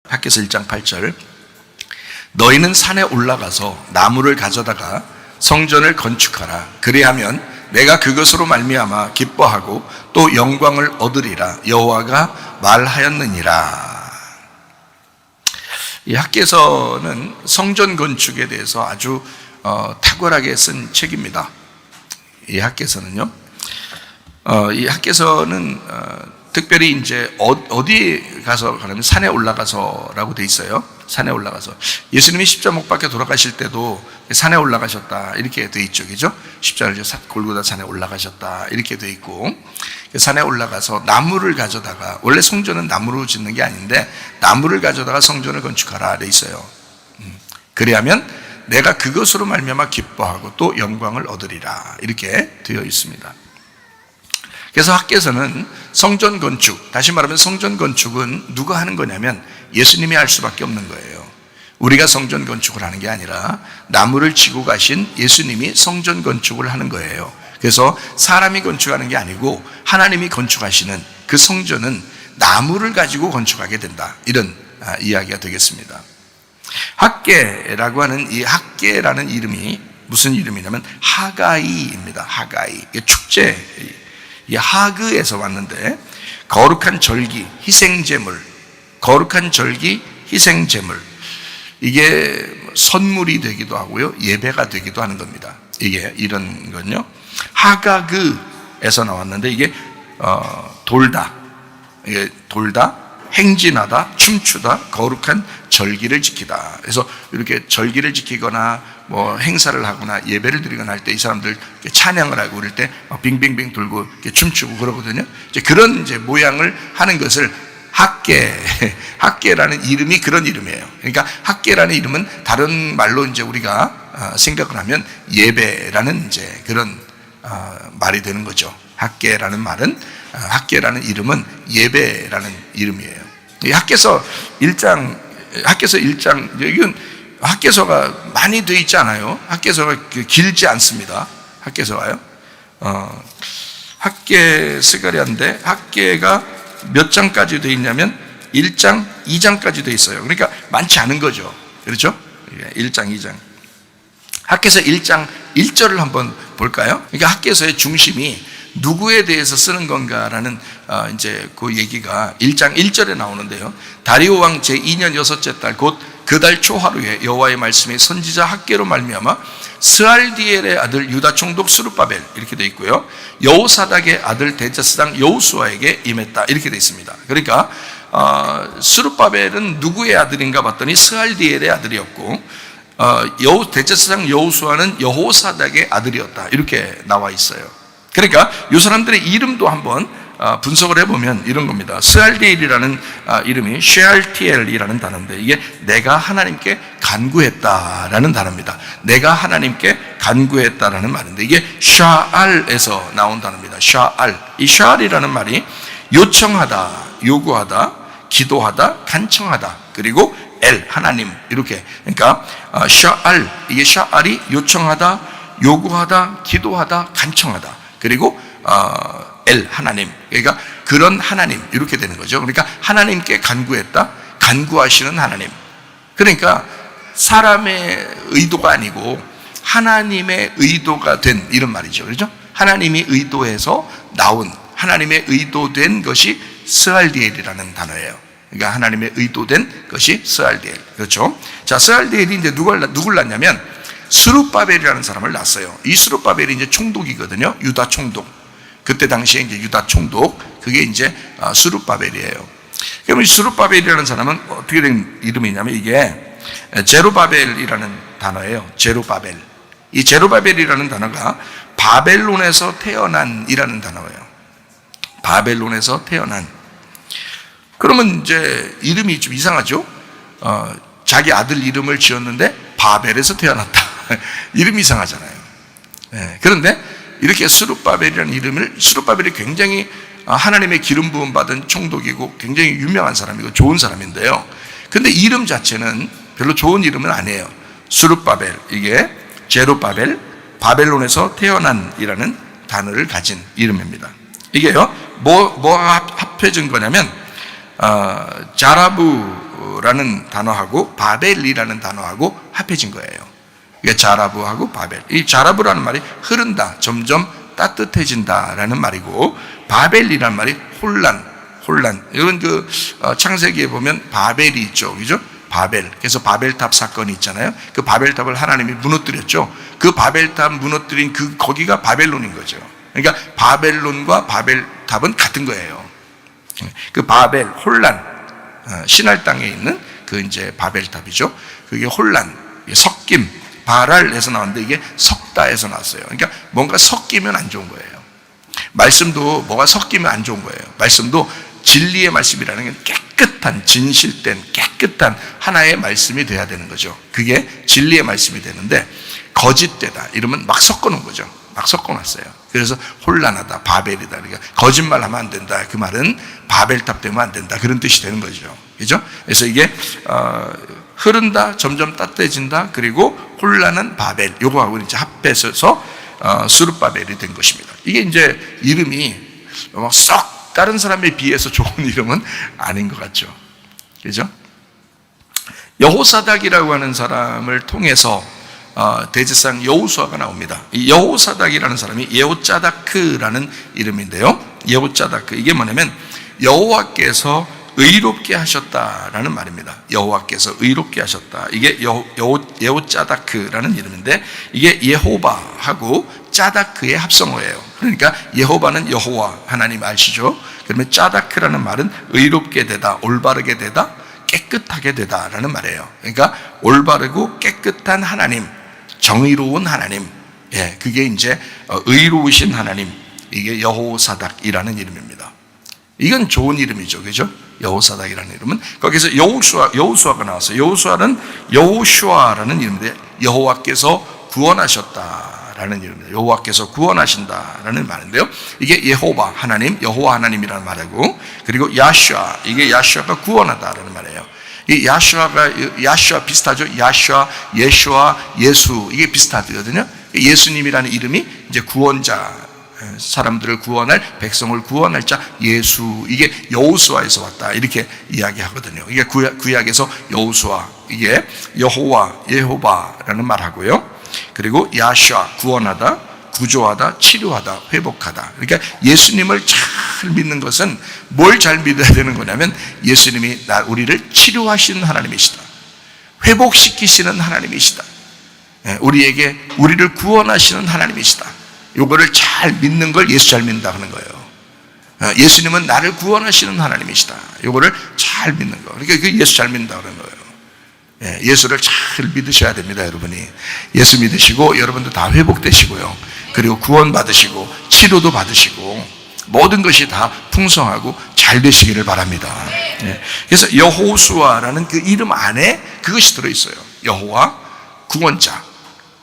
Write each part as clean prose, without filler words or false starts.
학개서 1장 8절 너희는 산에 올라가서 나무를 가져다가 성전을 건축하라. 그리하면 내가 그것으로 말미암아 기뻐하고 또 영광을 얻으리라. 여호와가 말하였느니라. 이 학개서는 성전 건축에 대해서 아주 탁월하게 쓴 책입니다. 이 학개서는요. 이 학개서는 특별히 이제 어디에 가서 그러면 산에 올라가서라고 돼 있어요. 산에 올라가서 예수님이 십자가 못 박혀 돌아가실 때도 산에 올라가셨다 이렇게 돼 있죠, 그죠? 십자가를 골고다 산에 올라가셨다 이렇게 돼 있고, 산에 올라가서 나무를 가져다가, 원래 성전은 나무로 짓는 게 아닌데 나무를 가져다가 성전을 건축하라 돼 있어요. 그리하면 내가 그것으로 말미암아 기뻐하고 또 영광을 얻으리라 이렇게 되어 있습니다. 그래서 학개서는 성전 건축, 다시 말하면 성전 건축은 누가 하는 거냐면 예수님이 할 수밖에 없는 거예요. 우리가 성전 건축을 하는 게 아니라 나무를 지고 가신 예수님이 성전 건축을 하는 거예요. 그래서 사람이 건축하는 게 아니고 하나님이 건축하시는 그 성전은 나무를 가지고 건축하게 된다, 이런 이야기가 되겠습니다. 학개라고 하는 이 학개라는 이름이 무슨 이름이냐면 하가이입니다. 하가이. 축제, 이 하그에서 왔는데, 거룩한 절기, 희생제물, 거룩한 절기, 희생제물, 이게 선물이 되기도 하고요, 예배가 되기도 하는 겁니다. 이게 이런 건요, 하가그에서 나왔는데, 이게 돌다, 이게 돌다, 행진하다, 춤추다, 거룩한 절기를 지키다. 그래서 이렇게 절기를 지키거나 뭐 행사를 하거나 예배를 드리거나 할 때 이 사람들 찬양을 하고 그럴 때 빙빙빙 돌고 춤추고 그러거든요. 이제 그런 이제 모양을 하는 것을 학개라는 이름이 그런 이름이에요. 그러니까 학개라는 이름은 다른 말로 이제 우리가 생각을 하면 예배라는 이제 그런 말이 되는 거죠. 학개라는 말은, 학개라는 이름은 예배라는 이름이에요. 이 학개서 1장, 이건 학개서가 많이 되어 있지 않아요. 학개서가 길지 않습니다. 학개서가요. 학개 스가랴인데 학개가 몇 장까지 되어 있냐면 1장, 2장까지 되어 있어요. 그러니까 많지 않은 거죠. 그렇죠? 1장, 2장. 학개서 1장 1절을 한번 볼까요? 그러니까 학개서의 중심이 누구에 대해서 쓰는 건가라는 이제 그 얘기가 1장 1절에 나오는데요. 다리오 왕 제2년 6째 달 곧 그 달 초하루에 여호와의 말씀이 선지자 학개로 말미암아 스알디엘의 아들 유다 총독 스룹바벨 이렇게 돼 있고요. 여호사닥의 아들 대제사장 여호수아에게 임했다 이렇게 돼 있습니다. 그러니까 스룹바벨은 누구의 아들인가 봤더니 스알디엘의 아들이었고, 대제사장 여호수아는 여호사닥의 아들이었다 이렇게 나와 있어요. 그러니까 이 사람들의 이름도 한번 분석을 해보면 이런 겁니다. 스알디엘이라는 이름이 쉐알티엘이라는 단어인데, 이게 내가 하나님께 간구했다라는 단어입니다. 내가 하나님께 간구했다라는 말인데, 이게 샤알에서 나온 단어입니다. 샤알. 이 샤알이라는 말이 요청하다, 요구하다, 기도하다, 간청하다, 그리고 엘, 하나님, 이렇게. 그러니까 샤알, 이게 샤알이 요청하다, 요구하다, 기도하다, 간청하다, 그리고 엘, 하나님. 그러니까 그런 하나님, 이렇게 되는 거죠. 그러니까 하나님께 간구했다, 간구하시는 하나님. 그러니까 사람의 의도가 아니고 하나님의 의도가 된 이런 말이죠. 그렇죠? 하나님이 의도해서 나온, 하나님의 의도된 것이 스알디엘이라는 단어예요. 그러니까 하나님의 의도된 것이 스알디엘. 그렇죠? 자, 스알디엘이 이제 누굴 낳냐면 스룹바벨이라는 사람을 낳았어요. 이 스룹바벨이 이제 총독이거든요. 유다 총독. 그때 당시에 이제 유다 총독, 그게 이제 스룹바벨이에요. 그럼 이 스룹바벨이라는 사람은 어떻게 된 이름이냐면 이게 제루바벨이라는 단어예요. 제루바벨. 이 제루바벨이라는 단어가 바벨론에서 태어난이라는 단어예요. 바벨론에서 태어난. 그러면 이제 이름이 좀 이상하죠? 자기 아들 이름을 지었는데 바벨에서 태어났다. 이름이 이상하잖아요. 네. 그런데 이렇게 스룹바벨이라는 이름을, 스룹바벨이 굉장히 하나님의 기름 부음 받은 총독이고 굉장히 유명한 사람이고 좋은 사람인데요. 근데 이름 자체는 별로 좋은 이름은 아니에요. 스룹바벨, 이게 제루바벨, 바벨론에서 태어난이라는 단어를 가진 이름입니다. 이게요, 뭐가 합해진 거냐면 자라부 자라부라는 단어하고 바벨이라는 단어하고 합해진 거예요. 이게 자라부하고 바벨. 이 자라부라는 말이 흐른다, 점점 따뜻해진다라는 말이고, 바벨이라는 말이 혼란. 이런 창세기에 보면 바벨이 있죠, 그죠? 바벨. 그래서 바벨탑 사건이 있잖아요. 그 바벨탑을 하나님이 무너뜨렸죠. 그 바벨탑 무너뜨린 거기가 바벨론인 거죠. 그러니까 바벨론과 바벨탑은 같은 거예요. 그 바벨, 혼란, 신할 땅에 있는 이제 바벨탑이죠. 그게 혼란, 섞임, 바랄에서 나왔는데 이게 섞다에서 나왔어요. 그러니까 뭔가 섞이면 안 좋은 거예요. 말씀도 뭐가 섞이면 안 좋은 거예요. 말씀도 진리의 말씀이라는 게 깨끗한, 진실된 깨끗한 하나의 말씀이 돼야 되는 거죠. 그게 진리의 말씀이 되는데 거짓되다 이러면 막 섞어놓은 거죠. 막 섞어놨어요. 그래서 혼란하다, 바벨이다. 그러니까 거짓말하면 안 된다. 그 말은 바벨탑 되면 안 된다. 그런 뜻이 되는 거죠. 그죠? 그래서 이게 흐른다, 점점 따뜻해진다. 그리고 혼란은 바벨. 요거하고 이제 합해서 스룹바벨이 된 것입니다. 이게 이제 이름이 썩 다른 사람에 비해서 좋은 이름은 아닌 것 같죠. 그죠? 여호사닥이라고 하는 사람을 통해서 대제사장 여호수아가 나옵니다. 이 여호사닥이라는 사람이 여호짜다크라는 이름인데요. 여호짜다크, 이게 뭐냐면 여호와께서 의롭게 하셨다라는 말입니다. 여호와께서 의롭게 하셨다. 이게 여호짜다크라는 이름인데 이게 예호바하고 짜다크의 합성어예요. 그러니까 예호바는 여호와 하나님 아시죠? 그러면 짜다크라는 말은 의롭게 되다, 올바르게 되다, 깨끗하게 되다라는 말이에요. 그러니까 올바르고 깨끗한 하나님, 정의로운 하나님, 그게 이제 의로우신 하나님, 이게 여호사닥이라는 이름입니다. 이건 좋은 이름이죠, 그죠? 여호사닥이라는 이름은 거기서 여호수아가 나왔어요. 여호수아는 여호슈아라는 이름인데 여호와께서 구원하셨다라는 이름입니다. 여호와께서 구원하신다라는 말인데요. 이게 예호바 하나님, 여호와 하나님이라는 말이고, 그리고 야슈아, 이게 야슈아가 구원하다라는 말이에요. 이 야슈아 비슷하죠? 야슈아, 예슈아, 예수, 이게 비슷하거든요. 예수님이라는 이름이 이제 구원자, 사람들을 구원할, 백성을 구원할 자 예수, 이게 여호수아에서 왔다 이렇게 이야기하거든요. 이게 구약에서 여호수아, 이게 여호와, 예호바라는 말하고요. 그리고 야슈아, 구원하다, 구조하다, 치료하다, 회복하다. 그러니까 예수님을 잘 믿는 것은 뭘 잘 믿어야 되는 거냐면 예수님이 우리를 치료하시는 하나님이시다, 회복시키시는 하나님이시다, 우리를 구원하시는 하나님이시다. 요거를 잘 믿는 걸 예수 잘 믿는다 하는 거예요. 예수님은 나를 구원하시는 하나님이시다. 요거를 잘 믿는 거. 그러니까 그 예수 잘 믿는다 그런 거예요. 예수를 잘 믿으셔야 됩니다, 여러분이. 예수 믿으시고 여러분도 다 회복되시고요. 그리고 구원 받으시고 치료도 받으시고 모든 것이 다 풍성하고 잘 되시기를 바랍니다. 그래서 여호수아라는 그 이름 안에 그것이 들어있어요. 여호와 구원자,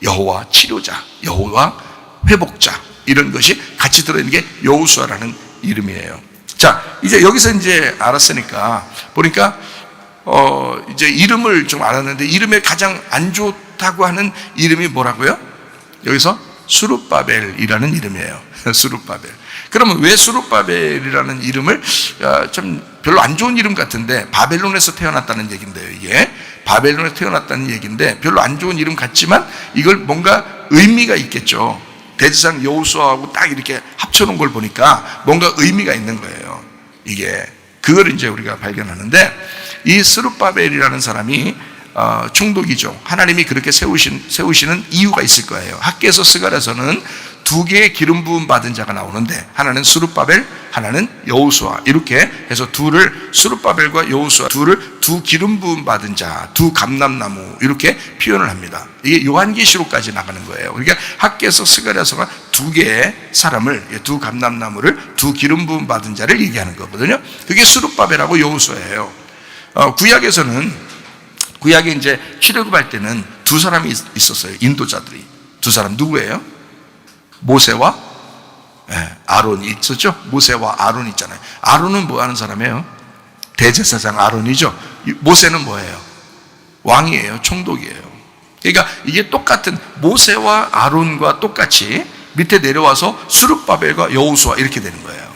여호와 치료자, 여호와 회복자, 이런 것이 같이 들어있는 게 여호수아라는 이름이에요. 자, 이제 여기서 이제 알았으니까 보니까 이제 이름을 좀 알았는데 이름에 가장 안 좋다고 하는 이름이 뭐라고요? 여기서 스룹바벨이라는 이름이에요. 스룹바벨. 그러면 왜 스룹바벨이라는 이름을 좀 별로 안 좋은 이름 같은데, 바벨론에서 태어났다는 얘기인데요. 이게 바벨론에서 태어났다는 얘기인데 별로 안 좋은 이름 같지만 이걸 뭔가 의미가 있겠죠. 대제사장 여호수아하고 딱 이렇게 합쳐놓은 걸 보니까 뭔가 의미가 있는 거예요. 이게 그걸 이제 우리가 발견하는데, 이 스룹바벨이라는 사람이 총독이죠. 하나님이 그렇게 세우시는 이유가 있을 거예요. 학개서 스가랴서는 두 개의 기름 부음 받은 자가 나오는데, 하나는 스룹바벨, 하나는 여호수아, 이렇게 해서 스룹바벨과 여호수아 둘을 두 기름 부음 받은 자, 두 감람나무, 이렇게 표현을 합니다. 이게 요한계시록까지 나가는 거예요. 그러니까 학개서 스가랴서가 두 개의 사람을, 두 감람나무를, 두 기름 부음 받은 자를 얘기하는 거거든요. 그게 스룹바벨하고 여호수아예요. 구약에 이제 출애굽할 때는 두 사람이 있었어요. 인도자들이 두 사람. 누구예요? 모세와 아론이 있었죠. 모세와 아론 있잖아요. 아론은 뭐 하는 사람이에요? 대제사장 아론이죠. 모세는 뭐예요? 왕이에요. 총독이에요. 그러니까 이게 똑같은 모세와 아론과 똑같이 밑에 내려와서 스룹바벨과 여호수아 이렇게 되는 거예요.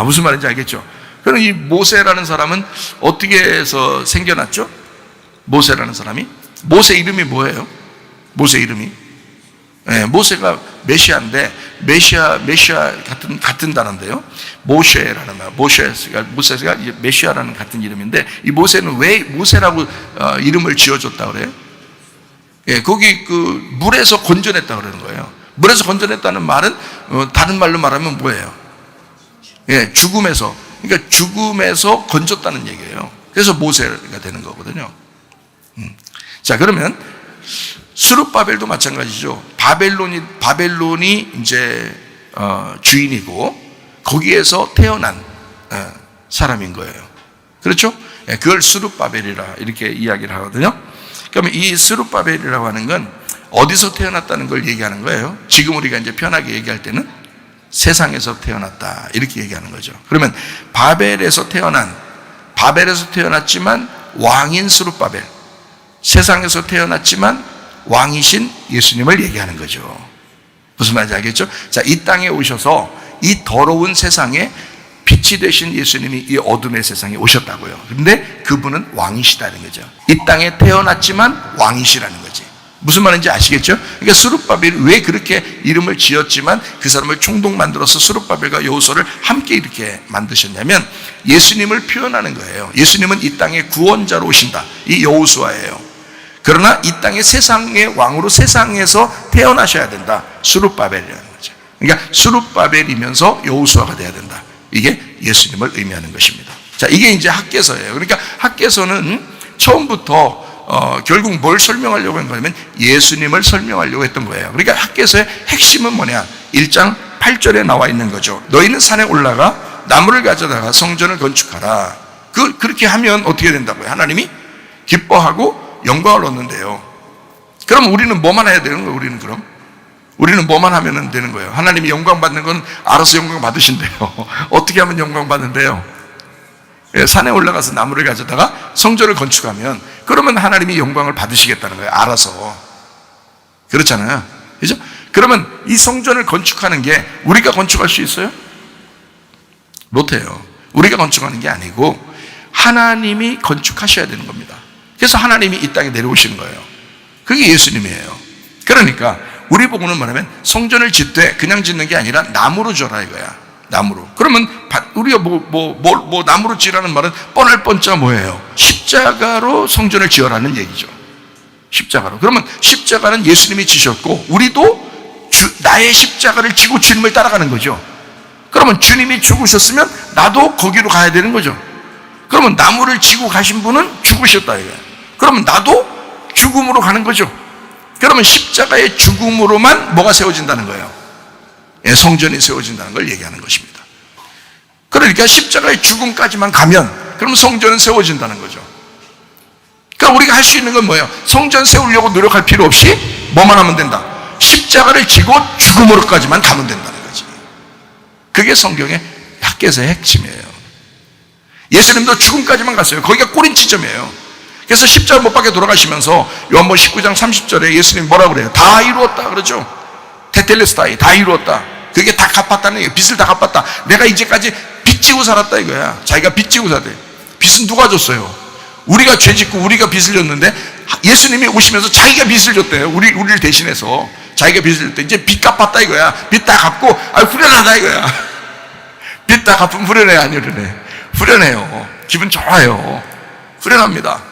무슨 말인지 알겠죠? 그럼 이 모세라는 사람은 어떻게 해서 생겨났죠? 모세라는 사람이? 모세 이름이 뭐예요? 모세 이름이? 네, 모세가 메시아인데, 메시아 같은 단어인데요. 모세라는 말, 모세가 이제 메시아라는 같은 이름인데, 이 모세는 왜 모세라고 이름을 지어줬다 그래요? 예, 거기 그 물에서 건져냈다 그러는 거예요. 물에서 건져냈다는 말은 다른 말로 말하면 뭐예요? 예, 죽음에서, 그러니까 죽음에서 건졌다는 얘기예요. 그래서 모세가 되는 거거든요. 자, 그러면 스룹바벨도 마찬가지죠. 바벨론이 이제 주인이고 거기에서 태어난 사람인 거예요. 그렇죠? 예, 그걸 스룹바벨이라 이렇게 이야기를 하거든요. 그러면 이 스룹바벨이라고 하는 건 어디서 태어났다는 걸 얘기하는 거예요. 지금 우리가 이제 편하게 얘기할 때는 세상에서 태어났다 이렇게 얘기하는 거죠. 그러면 바벨에서 태어났지만 왕인 스룹바벨, 세상에서 태어났지만 왕이신 예수님을 얘기하는 거죠. 무슨 말인지 알겠죠? 자, 이 땅에 오셔서 이 더러운 세상에 빛이 되신 예수님이 이 어둠의 세상에 오셨다고요. 그런데 그분은 왕이시다는 거죠. 이 땅에 태어났지만 왕이시라는 거지. 무슨 말인지 아시겠죠? 그러니까 스룹바벨이 왜 그렇게 이름을 지었지만 그 사람을 총독 만들어서 스룹바벨과 여호수아를 함께 이렇게 만드셨냐면 예수님을 표현하는 거예요. 예수님은 이 땅에 구원자로 오신다. 이 여호수아예요. 그러나 이 땅의 세상의 왕으로 세상에서 태어나셔야 된다. 스룹바벨이라는 거죠. 그러니까 스룹바벨이면서 여호수아가 돼야 된다. 이게 예수님을 의미하는 것입니다. 자, 이게 이제 학개서예요. 그러니까 학개서는 처음부터 결국 뭘 설명하려고 한 거냐면 예수님을 설명하려고 했던 거예요. 그러니까 학개서의 핵심은 뭐냐? 1장 8절에 나와 있는 거죠. 너희는 산에 올라가 나무를 가져다가 성전을 건축하라. 그렇게 하면 어떻게 된다고요? 하나님이 기뻐하고 영광을 얻는데요. 그럼 우리는 뭐만 해야 되는 거예요? 우리는 뭐만 하면 되는 거예요? 하나님이 영광 받는 건 알아서 영광 받으신대요. 어떻게 하면 영광 받는데요? 예, 산에 올라가서 나무를 가져다가 성전을 건축하면 그러면 하나님이 영광을 받으시겠다는 거예요. 알아서. 그렇잖아요. 그죠? 그러면 이 성전을 건축하는 게 우리가 건축할 수 있어요? 못해요. 우리가 건축하는 게 아니고 하나님이 건축하셔야 되는 겁니다. 그래서 하나님이 이 땅에 내려오시는 거예요. 그게 예수님이에요. 그러니까 우리 보고는 뭐냐면 성전을 짓되 그냥 짓는 게 아니라 나무로 지어라 이거야. 나무로. 그러면 우리가 나무로 지으라는 말은 뻔할 뻔자 뭐예요? 십자가로 성전을 지어라는 얘기죠. 십자가로. 그러면 십자가는 예수님이 지셨고 우리도 나의 십자가를 지고 주님을 따라가는 거죠. 그러면 주님이 죽으셨으면 나도 거기로 가야 되는 거죠. 그러면 나무를 지고 가신 분은 죽으셨다 이거예요. 그러면 나도 죽음으로 가는 거죠. 그러면 십자가의 죽음으로만 뭐가 세워진다는 거예요? 예, 성전이 세워진다는 걸 얘기하는 것입니다. 그러니까 십자가의 죽음까지만 가면 그럼 성전은 세워진다는 거죠. 그러니까 우리가 할 수 있는 건 뭐예요? 성전 세우려고 노력할 필요 없이 뭐만 하면 된다? 십자가를 지고 죽음으로까지만 가면 된다는 거지. 그게 성경의 학개서의 핵심이에요. 예수님도 죽음까지만 갔어요. 거기가 꼬린 지점이에요. 그래서 십자가 못 박혀 돌아가시면서 요한복음 19장 30절에 예수님이 뭐라고 그래요? 다 이루었다 그러죠. 테텔레스타이, 다 이루었다. 그게 다 갚았다는 얘기예요. 빚을 다 갚았다. 내가 이제까지 빚 지고 살았다 이거야. 자기가 빚 지고 살대. 빚은 누가 줬어요? 우리가 죄 짓고 우리가 빚을 졌는데 예수님이 오시면서 자기가 빚을 줬대요. 우리를 대신해서 자기가 빚을 줬대. 이제 빚 갚았다 이거야. 빚 다 갚고 후련하다 이거야. 빚 다 갚으면 후련해 안 후련해? 후련해요. 기분 좋아요. 후련합니다.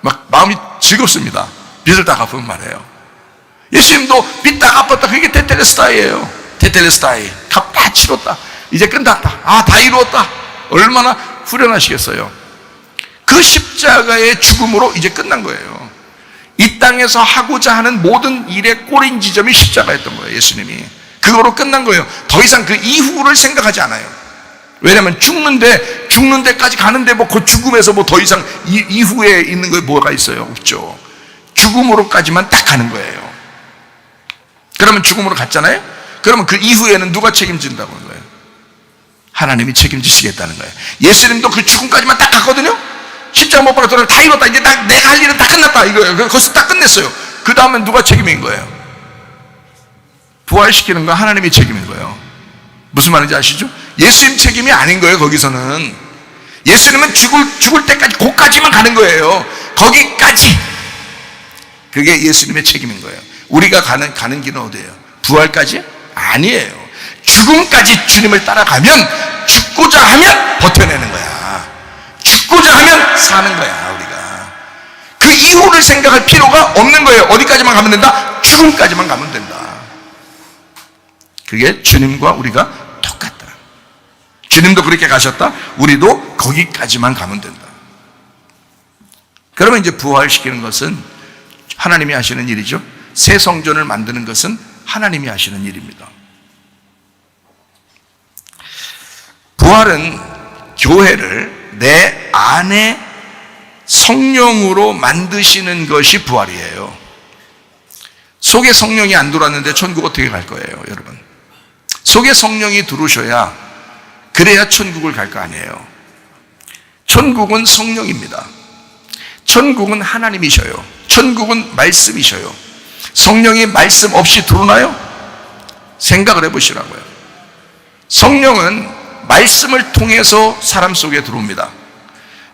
막 마음이 즐겁습니다. 빚을 다 갚으면 말이에요. 예수님도 빚 다 갚았다. 그게 테텔레스타이예요. 테텔레스타이. 값 다 치렀다. 이제 끝났다. 아, 다 이루었다. 얼마나 후련하시겠어요. 그 십자가의 죽음으로 이제 끝난 거예요. 이 땅에서 하고자 하는 모든 일의 꼬린 지점이 십자가였던 거예요. 예수님이. 그거로 끝난 거예요. 더 이상 그 이후를 생각하지 않아요. 왜냐하면 죽는 데까지 가는데 그 죽음에서 더 이상 이후에 있는 게 뭐가 있어요? 없죠. 죽음으로까지만 딱 가는 거예요. 그러면 죽음으로 갔잖아요? 그러면 그 이후에는 누가 책임진다고 하는 거예요? 하나님이 책임지시겠다는 거예요. 예수님도 그 죽음까지만 딱 갔거든요? 십자가 못 박아 돌아가 다 이뤘다. 이제 내가 할 일은 다 끝났다. 이거예요. 거기서 딱 끝냈어요. 그 다음엔 누가 책임인 거예요? 부활시키는 건 하나님이 책임인 거예요. 무슨 말인지 아시죠? 예수님 책임이 아닌 거예요. 거기서는 예수님은 죽을 때까지 거기까지만 가는 거예요. 거기까지. 그게 예수님의 책임인 거예요. 우리가 가는 길은 어디예요? 부활까지? 아니에요. 죽음까지 주님을 따라가면, 죽고자 하면 버텨내는 거야. 죽고자 하면 사는 거야, 우리가. 그 이후를 생각할 필요가 없는 거예요. 어디까지만 가면 된다? 죽음까지만 가면 된다. 그게 주님과 우리가 똑같다. 주님도 그렇게 가셨다. 우리도 거기까지만 가면 된다. 그러면 이제 부활시키는 것은 하나님이 하시는 일이죠. 새 성전을 만드는 것은 하나님이 하시는 일입니다. 부활은 교회를 내 안에 성령으로 만드시는 것이 부활이에요. 속에 성령이 안 들어왔는데 천국 어떻게 갈 거예요, 여러분? 속에 성령이 들어오셔야, 그래야 천국을 갈 거 아니에요. 천국은 성령입니다. 천국은 하나님이셔요. 천국은 말씀이셔요. 성령이 말씀 없이 들어오나요? 생각을 해보시라고요. 성령은 말씀을 통해서 사람 속에 들어옵니다.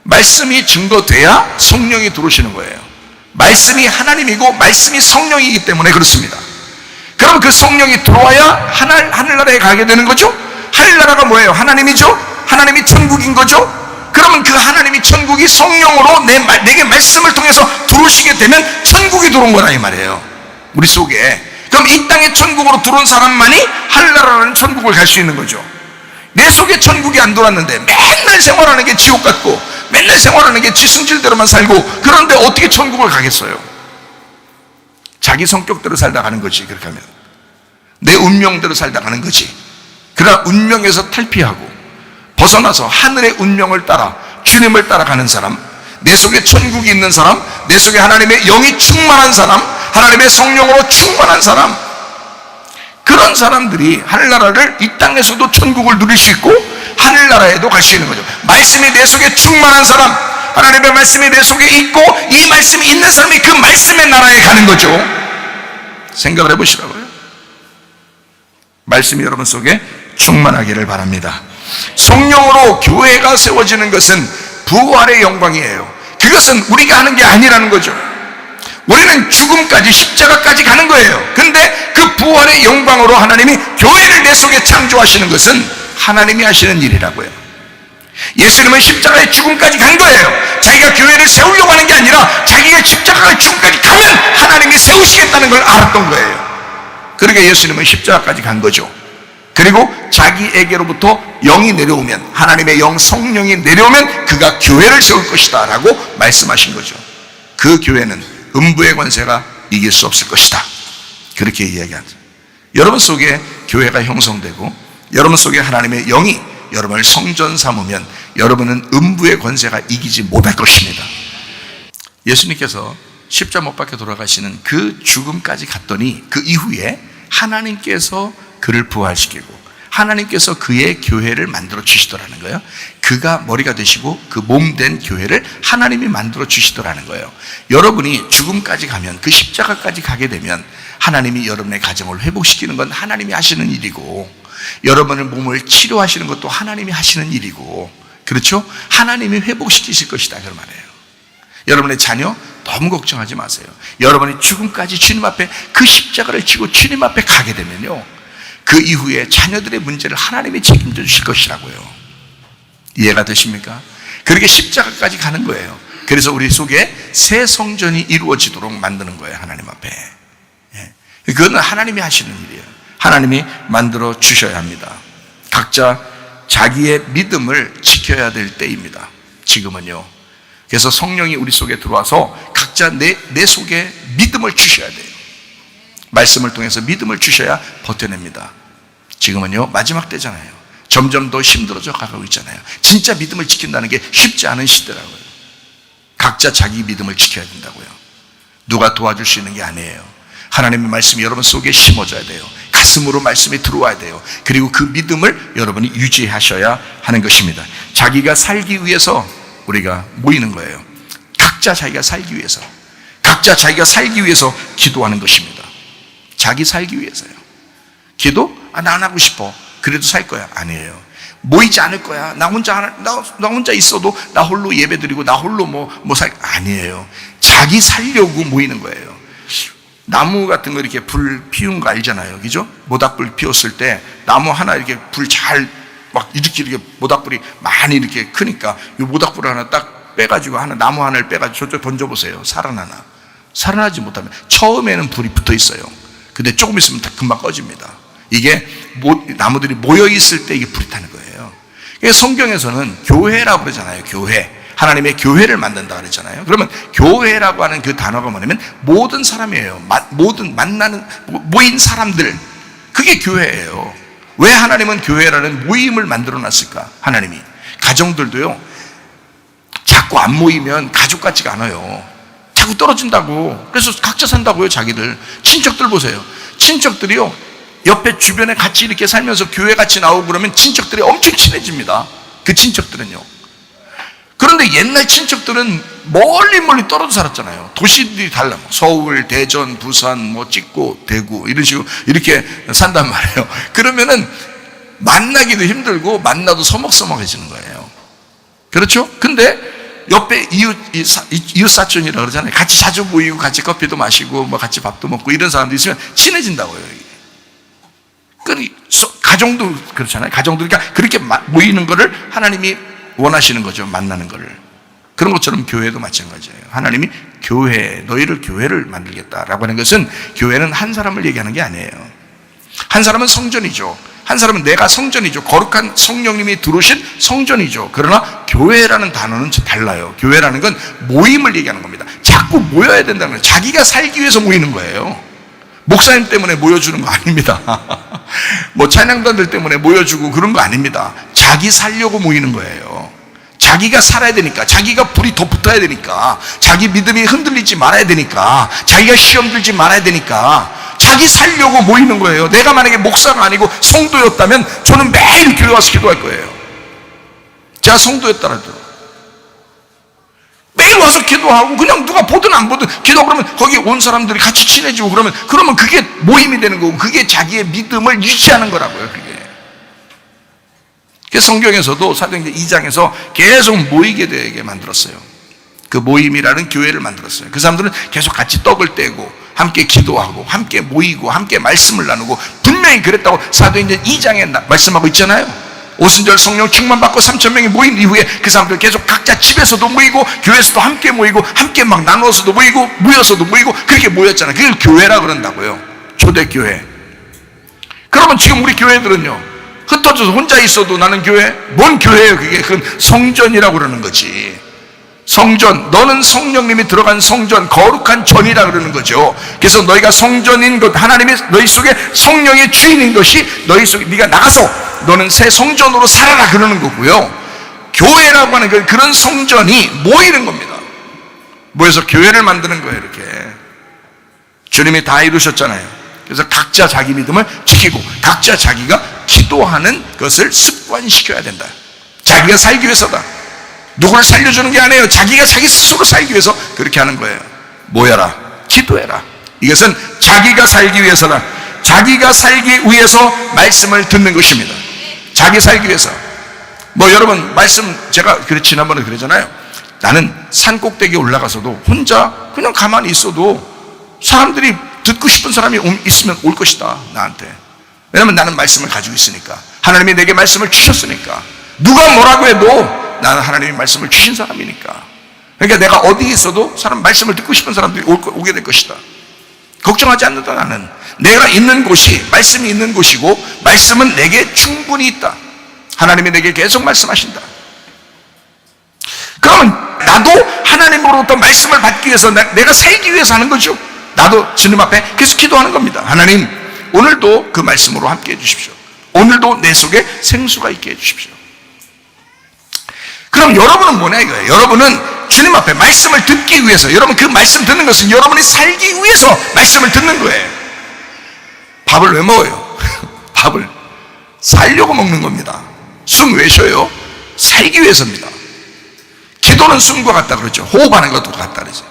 말씀이 증거돼야 성령이 들어오시는 거예요. 말씀이 하나님이고 말씀이 성령이기 때문에 그렇습니다. 그럼 그 성령이 들어와야 하늘나라에 가게 되는 거죠? 하늘나라가 뭐예요? 하나님이죠? 하나님이 천국인 거죠? 그러면 그 하나님이 천국이 성령으로 내게 말씀을 통해서 들어오시게 되면 천국이 들어온 거라 이 말이에요. 우리 속에. 그럼 이 땅에 천국으로 들어온 사람만이 하늘나라라는 천국을 갈 수 있는 거죠. 내 속에 천국이 안 들어왔는데 맨날 생활하는 게 지옥 같고 맨날 생활하는 게 지 승질대로만 살고, 그런데 어떻게 천국을 가겠어요? 자기 성격대로 살다 가는 거지. 그렇게 하면 내 운명대로 살다 가는 거지. 그러나 운명에서 탈피하고 벗어나서 하늘의 운명을 따라 주님을 따라가는 사람, 내 속에 천국이 있는 사람, 내 속에 하나님의 영이 충만한 사람, 하나님의 성령으로 충만한 사람, 그런 사람들이 하늘나라를, 이 땅에서도 천국을 누릴 수 있고 하늘나라에도 갈 수 있는 거죠. 말씀이 내 속에 충만한 사람, 하나님의 말씀이 내 속에 있고 이 말씀이 있는 사람이 그 말씀의 나라에 가는 거죠. 생각을 해보시라고요. 말씀이 여러분 속에 충만하기를 바랍니다. 성령으로 교회가 세워지는 것은 부활의 영광이에요. 그것은 우리가 하는 게 아니라는 거죠. 우리는 죽음까지, 십자가까지 가는 거예요. 근데 그 부활의 영광으로 하나님이 교회를 내 속에 창조하시는 것은 하나님이 하시는 일이라고요. 예수님은 십자가의 죽음까지 간 거예요. 자기가 교회를 세우려고 하는 게 아니라 자기가 십자가의 죽음까지 가면 하나님이 세우시겠다는 걸 알았던 거예요. 그러니까 예수님은 십자가까지 간 거죠. 그리고 자기에게로부터 영이 내려오면, 하나님의 영 성령이 내려오면 그가 교회를 세울 것이다 라고 말씀하신 거죠. 그 교회는 음부의 권세가 이길 수 없을 것이다, 그렇게 이야기합니다. 여러분 속에 교회가 형성되고 여러분 속에 하나님의 영이 여러분을 성전 삼으면 여러분은 음부의 권세가 이기지 못할 것입니다. 예수님께서 십자가 못 박혀 돌아가시는 그 죽음까지 갔더니 그 이후에 하나님께서 그를 부활시키고 하나님께서 그의 교회를 만들어 주시더라는 거예요. 그가 머리가 되시고 그 몸 된 교회를 하나님이 만들어 주시더라는 거예요. 여러분이 죽음까지 가면, 그 십자가까지 가게 되면 하나님이 여러분의 가정을 회복시키는 건 하나님이 하시는 일이고, 여러분의 몸을 치료하시는 것도 하나님이 하시는 일이고, 그렇죠? 하나님이 회복시키실 것이다, 그 말이에요. 여러분의 자녀 너무 걱정하지 마세요. 여러분이 죽음까지 주님 앞에 그 십자가를 지고 주님 앞에 가게 되면요, 그 이후에 자녀들의 문제를 하나님이 책임져 주실 것이라고요. 이해가 되십니까? 그렇게 십자가까지 가는 거예요. 그래서 우리 속에 새 성전이 이루어지도록 만드는 거예요, 하나님 앞에. 그건 하나님이 하시는 일이에요. 하나님이 만들어 주셔야 합니다. 각자 자기의 믿음을 지켜야 될 때입니다, 지금은요. 그래서 성령이 우리 속에 들어와서 각자 내 속에 믿음을 주셔야 돼요. 말씀을 통해서 믿음을 주셔야 버텨냅니다. 지금은요, 마지막 때잖아요. 점점 더 힘들어져 가고 있잖아요. 진짜 믿음을 지킨다는 게 쉽지 않은 시대라고요. 각자 자기 믿음을 지켜야 된다고요. 누가 도와줄 수 있는 게 아니에요. 하나님의 말씀이 여러분 속에 심어져야 돼요. 가슴으로 말씀이 들어와야 돼요. 그리고 그 믿음을 여러분이 유지하셔야 하는 것입니다. 자기가 살기 위해서 우리가 모이는 거예요. 각자 자기가 살기 위해서, 각자 자기가 살기 위해서 기도하는 것입니다. 자기 살기 위해서요. 기도? 나 안 하고 싶어. 그래도 살 거야. 아니에요. 모이지 않을 거야. 나 혼자 있어도 나 홀로 예배드리고 나 홀로 아니에요. 자기 살려고 모이는 거예요. 나무 같은 거 이렇게 불 피운 거 알잖아요. 그죠? 모닥불 피웠을 때 나무 하나 이렇게 불 잘 이렇게 모닥불이 많이 이렇게 크니까 이 모닥불 하나 딱 빼가지고 나무 하나를 빼가지고 저쪽 던져보세요. 살아나나? 살아나지 못하면 처음에는 불이 붙어 있어요. 근데 조금 있으면 금방 꺼집니다. 이게 나무들이 모여 있을 때 이게 불이 타는 거예요. 성경에서는 교회라고 그러잖아요. 교회. 하나님의 교회를 만든다 그랬잖아요. 그러면 교회라고 하는 그 단어가 뭐냐면 모든 사람이에요. 모든 모인 사람들. 그게 교회예요. 왜 하나님은 교회라는 모임을 만들어 놨을까? 하나님이. 가정들도요, 자꾸 안 모이면 가족 같지가 않아요. 자꾸 떨어진다고. 그래서 각자 산다고요, 자기들. 친척들 보세요. 친척들이요, 옆에 주변에 같이 이렇게 살면서 교회 같이 나오고 그러면 친척들이 엄청 친해집니다. 그 친척들은요. 그런데 옛날 친척들은 멀리 떨어져 살았잖아요. 도시들이 달라. 서울, 대전, 부산, 찍고, 대구 이런 식으로 이렇게 산단 말이에요. 그러면은 만나기도 힘들고 만나도 서먹서먹해지는 거예요. 그렇죠? 근데 옆에 이웃사촌이라고 그러잖아요. 같이 자주 모이고 같이 커피도 마시고 같이 밥도 먹고 이런 사람도 있으면 친해진다고요. 가정도 그렇잖아요. 가정도 그렇게 모이는 거를 하나님이 원하시는 거죠. 만나는 거를. 그런 것처럼 교회도 마찬가지예요. 하나님이 너희를 교회를 만들겠다라고 하는 것은, 교회는 한 사람을 얘기하는 게 아니에요. 한 사람은 성전이죠. 한 사람은 내가 성전이죠. 거룩한 성령님이 들어오신 성전이죠. 그러나 교회라는 단어는 달라요. 교회라는 건 모임을 얘기하는 겁니다. 자꾸 모여야 된다는 거예요. 자기가 살기 위해서 모이는 거예요. 목사님 때문에 모여주는 거 아닙니다. 찬양단들 때문에 모여주고 그런 거 아닙니다. 자기 살려고 모이는 거예요. 자기가 살아야 되니까, 자기가 불이 더 붙어야 되니까, 자기 믿음이 흔들리지 말아야 되니까, 자기가 시험 들지 말아야 되니까 자기 살려고 모이는 거예요. 내가 만약에 목사가 아니고 성도였다면 저는 매일 교회 와서 기도할 거예요. 제가 성도였더라도 매일 와서 기도하고, 그냥 누가 보든 안 보든 그러면 거기 온 사람들이 같이 친해지고 그러면 그게 모임이 되는 거고, 그게 자기의 믿음을 유지하는 거라고요. 그게. 성경에서도 사도행전 2장에서 계속 모이게 되게 만들었어요. 그 모임이라는 교회를 만들었어요. 그 사람들은 계속 같이 떡을 떼고 함께 기도하고 함께 모이고 함께 말씀을 나누고, 분명히 그랬다고 사도행전 2장에 말씀하고 있잖아요. 오순절 성령 충만받고 3,000명이 모인 이후에 그 사람들 계속 각자 집에서도 모이고 교회에서도 함께 모이고 함께 나누어서도 모이고 모여서도 모이고 그렇게 모였잖아요. 그걸 교회라 그런다고요. 초대교회. 그러면 지금 우리 교회들은요, 흩어져서 혼자 있어도 나는 교회? 뭔 교회예요 그게? 그건 성전이라고 그러는 거지. 성전, 너는 성령님이 들어간 성전, 거룩한 전이라 그러는 거죠. 그래서 너희가 성전인 것, 하나님이 너희 속에 성령의 주인인 것이 너희 속에, 네가 나가서 너는 새 성전으로 살아라 그러는 거고요. 교회라고 하는 건 그런 성전이 모이는 겁니다. 모여서 교회를 만드는 거예요. 이렇게 주님이 다 이루셨잖아요. 그래서 각자 자기 믿음을 지키고 각자 자기가 기도하는 것을 습관시켜야 된다. 자기가 살기 위해서다. 누구를 살려주는 게 아니에요. 자기가 자기 스스로 살기 위해서 그렇게 하는 거예요. 모여라, 기도해라. 이것은 자기가 살기 위해서다. 자기가 살기 위해서 말씀을 듣는 것입니다. 자기 살기 위해서. 여러분 말씀, 제가 지난번에 그러잖아요. 나는 산 꼭대기에 올라가서도 혼자 그냥 가만히 있어도 사람들이, 듣고 싶은 사람이 있으면 올 것이다, 나한테. 왜냐면 나는 말씀을 가지고 있으니까. 하나님이 내게 말씀을 주셨으니까. 누가 뭐라고 해도 나는 하나님이 말씀을 주신 사람이니까. 그러니까 내가 어디에 있어도 말씀을 듣고 싶은 사람들이 오게 될 것이다. 걱정하지 않는다. 나는 내가 있는 곳이 말씀이 있는 곳이고 말씀은 내게 충분히 있다. 하나님이 내게 계속 말씀하신다. 그러면 나도 하나님으로부터 말씀을 받기 위해서 내가 살기 위해서 하는 거죠. 나도 주님 앞에 계속 기도하는 겁니다. 하나님, 오늘도 그 말씀으로 함께 해주십시오. 오늘도 내 속에 생수가 있게 해주십시오. 그럼 여러분은 뭐냐 이거예요. 여러분은 주님 앞에 말씀을 듣기 위해서, 여러분 그 말씀 듣는 것은 여러분이 살기 위해서 말씀을 듣는 거예요. 밥을 왜 먹어요? 밥을 살려고 먹는 겁니다. 숨 왜 쉬어요? 살기 위해서입니다. 기도는 숨과 같다 그러죠. 호흡하는 것도 같다 그러죠.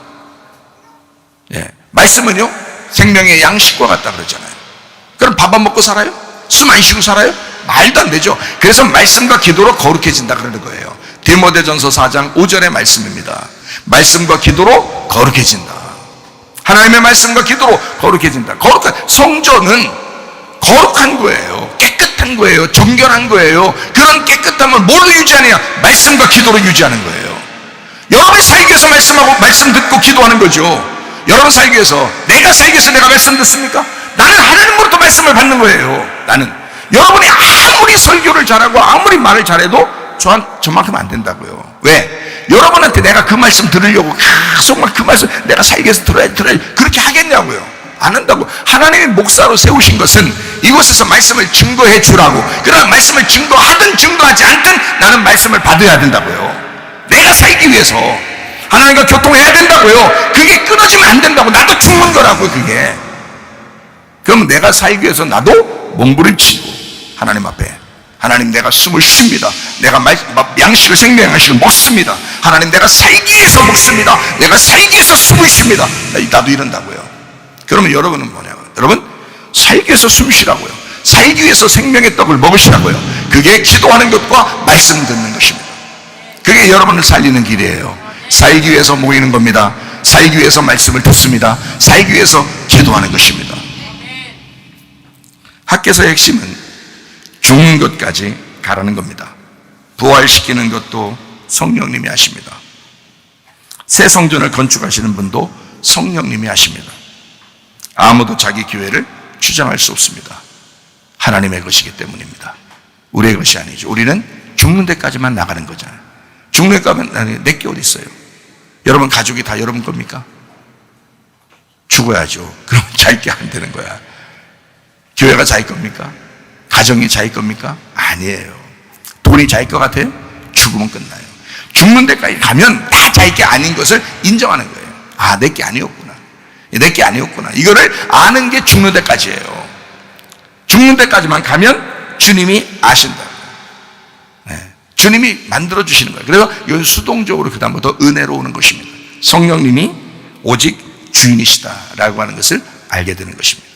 예. 말씀은요, 생명의 양식과 같다 그러잖아요. 그럼 밥 안 먹고 살아요? 숨 안 쉬고 살아요? 말도 안 되죠. 그래서 말씀과 기도로 거룩해진다 그러는 거예요. 디모데전서 4장 5절의 말씀입니다. 말씀과 기도로 거룩해진다. 하나님의 말씀과 기도로 거룩해진다. 거룩한 성전은 거룩한 거예요. 깨끗한 거예요. 정결한 거예요. 그런 깨끗함을 뭘로 유지하느냐? 말씀과 기도로 유지하는 거예요. 여러분이 살기 위해서 말씀하고 말씀 듣고 기도하는 거죠. 여러분 살기 위해서, 내가 살기 위해서 내가 말씀 듣습니까? 나는 하나님으로부터 말씀을 받는 거예요. 나는. 여러분이 아무리 설교를 잘하고 아무리 말을 잘해도 저만큼 안 된다고요. 왜? 여러분한테 내가 그 말씀 들으려고 계속 그 말씀 내가 살기 위해서 들어야 그렇게 하겠냐고요. 안 한다고. 하나님이 목사로 세우신 것은 이곳에서 말씀을 증거해 주라고. 그러나 말씀을 증거하든 증거하지 않든 나는 말씀을 받아야 된다고요. 내가 살기 위해서 하나님과 교통해야 된다고요. 그게 끊어지면 안 된다고. 나도 죽는 거라고요, 그게. 그럼 내가 살기 위해서 나도 몸부림치고 하나님 앞에, 하나님 내가 숨을 쉽니다. 내가 양식을, 생명 양식을 먹습니다. 하나님 내가 살기 위해서 먹습니다. 내가 살기 위해서 숨을 쉽니다. 나도 이런다고요. 그러면 여러분은 뭐냐고요? 여러분 살기 위해서 숨 쉬라고요. 살기 위해서 생명의 떡을 먹으시라고요. 그게 기도하는 것과 말씀 듣는 것입니다. 그게 여러분을 살리는 길이에요. 살기 위해서 모이는 겁니다. 살기 위해서 말씀을 듣습니다. 살기 위해서 기도하는 것입니다. 학개서의 핵심은 죽는 것까지 가라는 겁니다. 부활시키는 것도 성령님이 하십니다. 새 성전을 건축하시는 분도 성령님이 하십니다. 아무도 자기 교회를 주장할 수 없습니다. 하나님의 것이기 때문입니다. 우리의 것이 아니죠. 우리는 죽는 데까지만 나가는 거잖아요. 죽는 데까지만. 내게 어디 있어요? 여러분 가족이 다 여러분 겁니까? 죽어야죠. 그럼 자기 게 안 되는 거야. 교회가 자기 겁니까? 가정이 자기 겁니까? 아니에요. 돈이 자기 것 같아요? 죽으면 끝나요. 죽는 데까지 가면 다 자기 게 아닌 것을 인정하는 거예요. 아, 내 게 아니었구나. 내 게 아니었구나. 이거를 아는 게 죽는 데까지예요. 죽는 데까지만 가면 주님이 아신다. 네. 주님이 만들어주시는 거예요. 그래서 이건 수동적으로 그 다음부터 은혜로 오는 것입니다. 성령님이 오직 주인이시다라고 하는 것을 알게 되는 것입니다.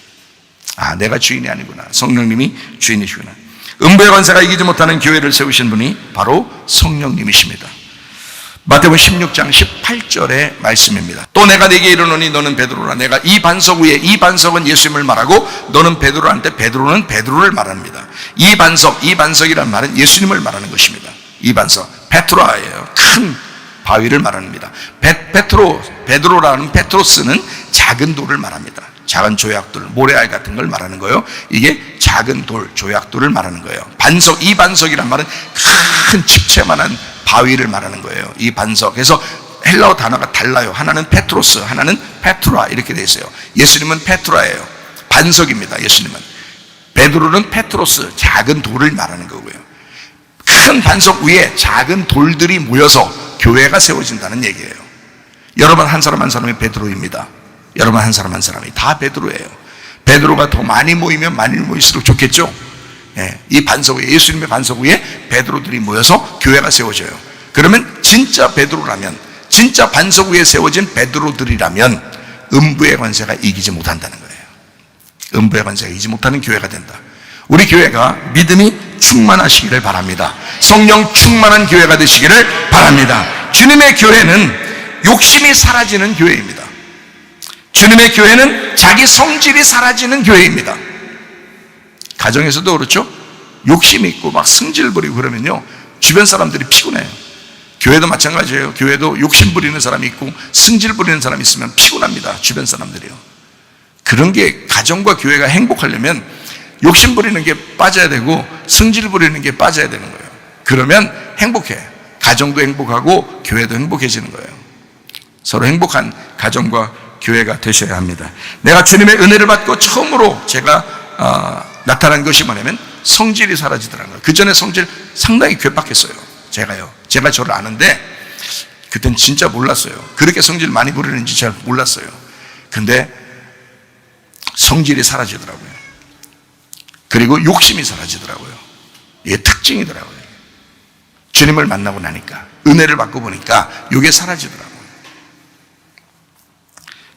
아, 내가 주인이 아니구나. 성령님이 주인이시구나. 음부의 권세가 이기지 못하는 교회를 세우신 분이 바로 성령님이십니다. 마태복음 16장 18절의 말씀입니다. 또 내가 네게 이르노니 너는 베드로라. 내가 이 반석 위에, 이 반석은 예수님을 말하고 너는 베드로라 하는데 베드로는 베드로를 말합니다. 이 반석이란 말은 예수님을 말하는 것입니다. 이 반석, 페트로아예요. 큰 바위를 말합니다. 베드로라는 페트로스는 작은 돌을 말합니다. 작은 조약돌, 모래알 같은 걸 말하는 거예요. 이게 작은 돌, 조약돌을 말하는 거예요. 반석, 이 반석이란 말은 큰 집채만한 바위를 말하는 거예요. 이 반석. 그래서 헬라어 단어가 달라요. 하나는 페트로스, 하나는 페트로아 이렇게 되어 있어요. 예수님은 페트로아예요. 반석입니다. 예수님은. 베드로는 페트로스, 작은 돌을 말하는 거고요. 큰 반석 위에 작은 돌들이 모여서 교회가 세워진다는 얘기예요. 여러분 한 사람 한 사람이 베드로입니다. 여러분 한 사람 한 사람이 다 베드로예요. 베드로가 더 많이 모이면 많이 모일수록 좋겠죠. 이 반석 위에, 예수님의 반석 위에 베드로들이 모여서 교회가 세워져요. 그러면 진짜 베드로라면, 진짜 반석 위에 세워진 베드로들이라면 음부의 권세가 이기지 못한다는 거예요. 음부의 권세가 이기지 못하는 교회가 된다. 우리 교회가 믿음이 충만하시기를 바랍니다. 성령 충만한 교회가 되시기를 바랍니다. 주님의 교회는 욕심이 사라지는 교회입니다. 주님의 교회는 자기 성질이 사라지는 교회입니다. 가정에서도 그렇죠. 욕심 있고 막 성질 부리고 그러면요, 주변 사람들이 피곤해요. 교회도 마찬가지예요. 교회도 욕심 부리는 사람이 있고 성질 부리는 사람이 있으면 피곤합니다. 주변 사람들이요. 그런 게, 가정과 교회가 행복하려면 욕심 부리는 게 빠져야 되고 성질 부리는 게 빠져야 되는 거예요. 그러면 행복해. 가정도 행복하고 교회도 행복해지는 거예요. 서로 행복한 가정과 교회가 되셔야 합니다. 내가 주님의 은혜를 받고 처음으로 제가 나타난 것이 뭐냐면 성질이 사라지더라는 거예요. 그 전에 성질 상당히 괴팍했어요. 제가 저를 아는데 그땐 진짜 몰랐어요. 그렇게 성질 많이 부리는지 잘 몰랐어요. 근데 성질이 사라지더라고요. 그리고 욕심이 사라지더라고요. 이게 특징이더라고요. 주님을 만나고 나니까, 은혜를 받고 보니까 이게 사라지더라고요.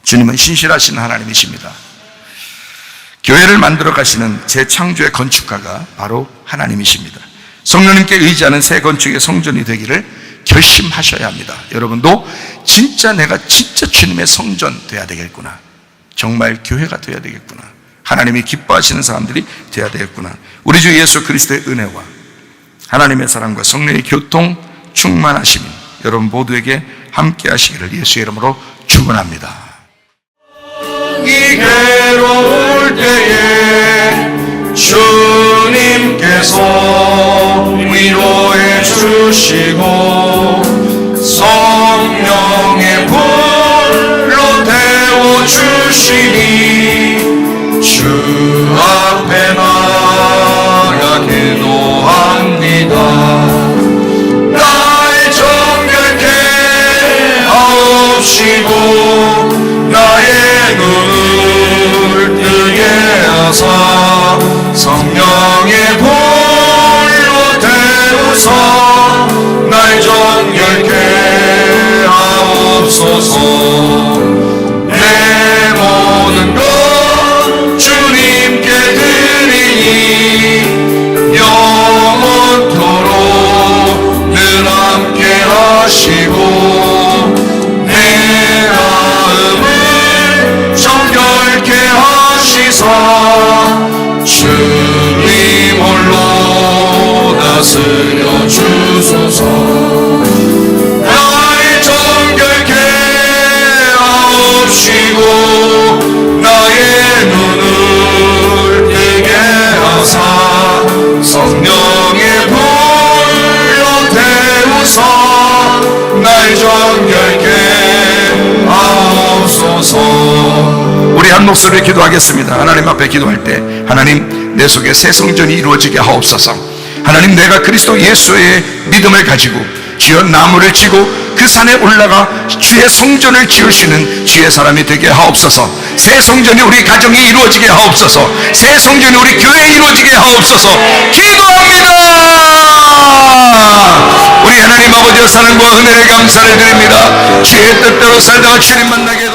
주님은 신실하신 하나님이십니다. 교회를 만들어 가시는 재창조의 건축가가 바로 하나님이십니다. 성령님께 의지하는 새 건축의 성전이 되기를 결심하셔야 합니다. 여러분도 진짜 내가 진짜 주님의 성전 돼야 되겠구나. 정말 교회가 돼야 되겠구나. 하나님이 기뻐하시는 사람들이 돼야 되겠구나. 우리 주 예수 그리스도의 은혜와 하나님의 사랑과 성령의 교통 충만하심이 여러분 모두에게 함께 하시기를 예수의 이름으로 축원합니다. 이 괴로울 때에 주님께서 위로해 주시고 성령의 불로 태워주시니 주 앞에 나가 기도합니다. 나의 정결케 하옵시고 나의 눈을 뜨게 하사 성령의 불로 태우사 날 정결케 하옵소서. 내 모든 것 주님께 드리니 영원토록 늘 함께 하시고 내 마음을 정결케 하시사 주님 홀로 다스려 주소서. 나의 정결케 하옵시고 나의 눈을 뜨게 하사 성령의 불로 태우사 날 정결케 하옵소서. 우리 한 목소리로 기도하겠습니다. 하나님 앞에 기도할 때 하나님 내 속에 새 성전이 이루어지게 하옵소서. 하나님 내가 그리스도 예수의 믿음을 가지고 주여 나무를 치고 그 산에 올라가 주의 성전을 지을 수 있는 주의 사람이 되게 하옵소서. 새 성전이 우리 가정에 이루어지게 하옵소서. 새 성전이 우리 교회에 이루어지게 하옵소서. 기도합니다. 우리 하나님 아버지의 사랑과 은혜를 감사를 드립니다. 주의 뜻대로 살다가 주님 만나게